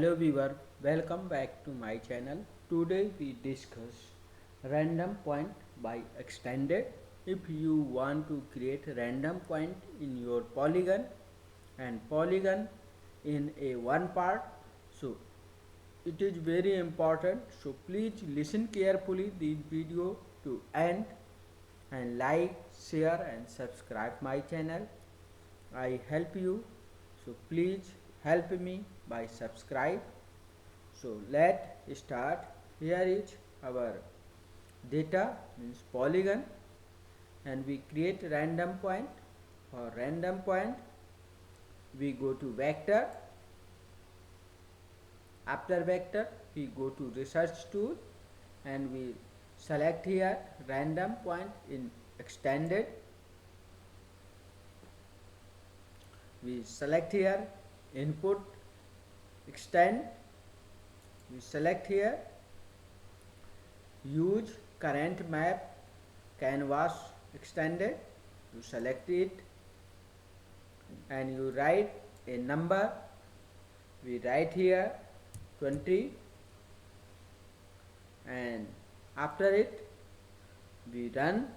Hello viewer, welcome back to my channel. Today we discuss random point by extended. If you want to create random point in your polygon and polygon in a one part, so it is very important. So please listen carefully this video to end and like, share and subscribe my channel. I help you, so please help me by subscribe. So let's start. Here is our data, means polygon, and we create random point. For random point we go to vector. After vector we go to research tool and we select here random point in extended. We select here input extend. We select here use current map canvas extended. You select it and you write a number. We write here 20 and after it we run.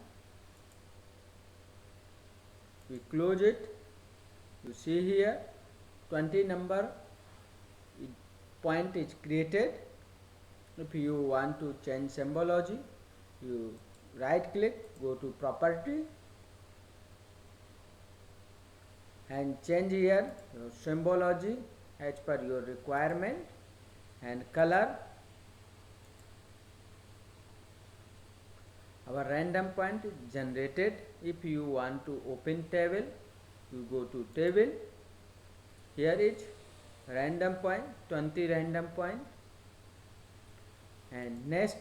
We close it. You see here 20 number point is created. If you want to change symbology, you right click, go to property and change here your symbology as per your requirement and color. Our random point is generated. If you want to open table, you go to table. Here is random point, 20 random point, and next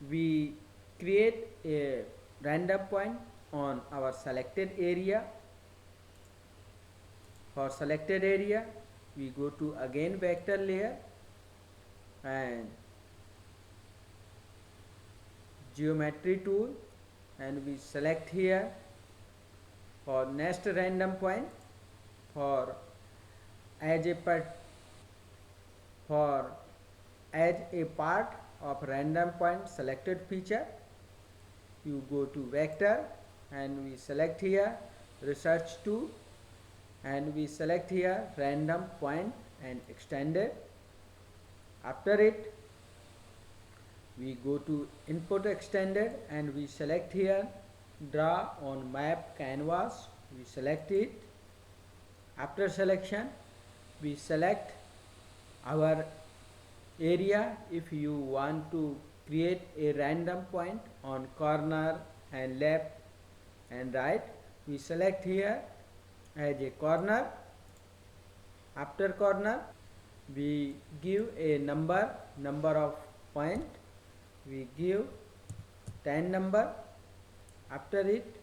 we create a random point on our selected area. For selected area we go to again vector layer and geometry tool and we select here for next random point. For as a part of random point selected feature, you go to vector and we select here research tool and we select here random point and extended. After it we go to input extended and we select here draw on map canvas. We select it. After selection we select our area. If you want to create a random point on corner and left and right, we select here as a corner. After corner we give a number of point. We give 10 number. After it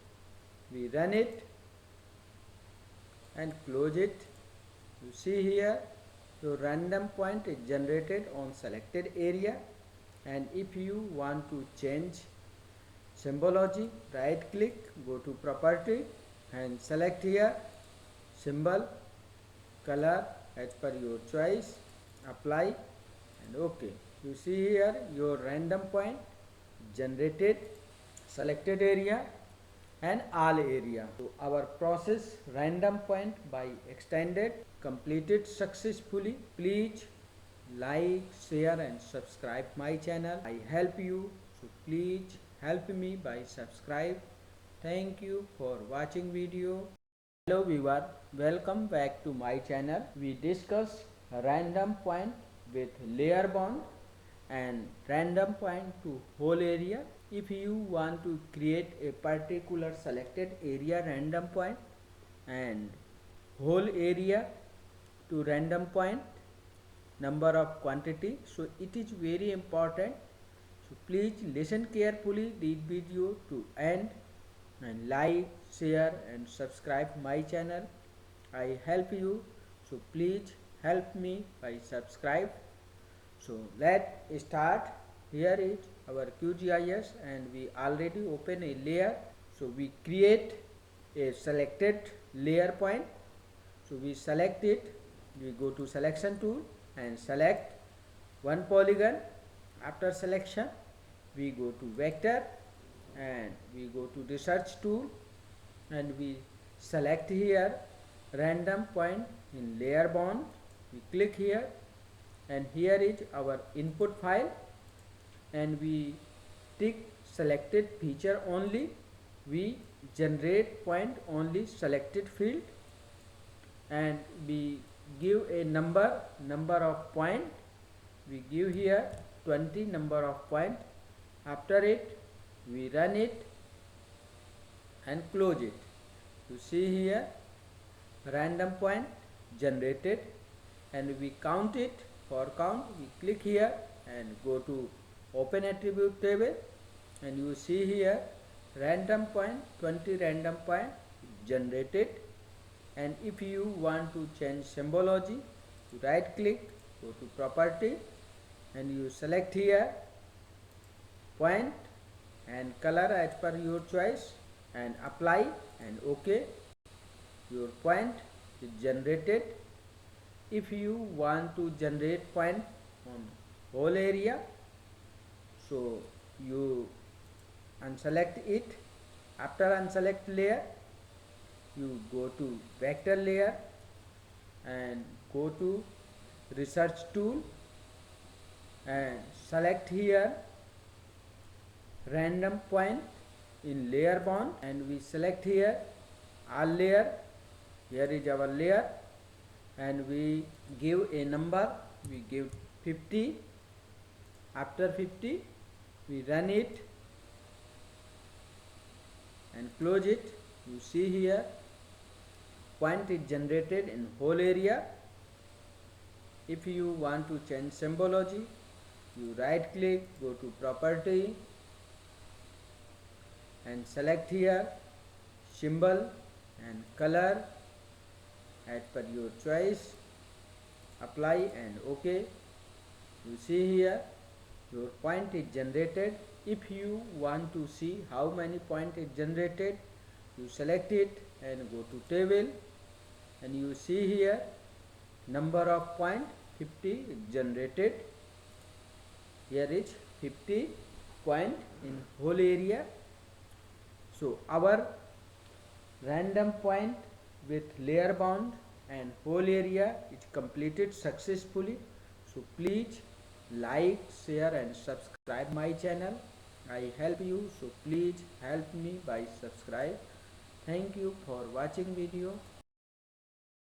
we run it and close it. You see here your random point is generated on selected area. And if you want to change symbology, right click, go to property and select here symbol, color as per your choice, apply and OK. You see here your random point generated selected area and all area. So our process random point by extended completed successfully. Please like, share and subscribe my channel. I help you, so please help me by subscribe. Thank you for watching video. Hello viewer, welcome back to my channel. We discuss random point with layer bound and random point to whole area. If you want to create a particular selected area random point and whole area to random point number of quantity, so it is very important. So please listen carefully this video to end and like, share and subscribe my channel. I help you, so please help me by subscribe. So let's start. Here is our QGIS and we already open a layer. So we create a selected layer point. So we select it. We go to selection tool and select one polygon. After selection, we go to vector and we go to research tool and we select here random point in layer bound. We click here and here is our input file and we tick selected feature only. We generate point only selected field and we give a number of point. We give here 20 number of point. After it we run it and close it. You see here random point generated and we count it. For count we click here and go to open attribute table and you see here random point 20 random point generated. And if you want to change symbology, you right click, go to property and you select here point and color as per your choice and apply and OK. Your point is generated. If you want to generate point on whole area, so you unselect it. After unselect layer, you go to vector layer and go to research tool and select here random point in layer bound and we select here all layer. Here is our layer and we give a number, we give 50. After 50 we run it and close it. You see here point is generated in whole area. If you want to change symbology, you right click, go to property and select here symbol and color as per your choice, apply and OK. You see here your point is generated. If you want to see how many point is generated, you select it and go to table and you see here number of point 50 is generated. Here is 50 point in whole area. So our random point with layer bound and whole area is completed successfully. So please like, share and subscribe my channel. I help you, so please help me by subscribe. Thank you for watching video.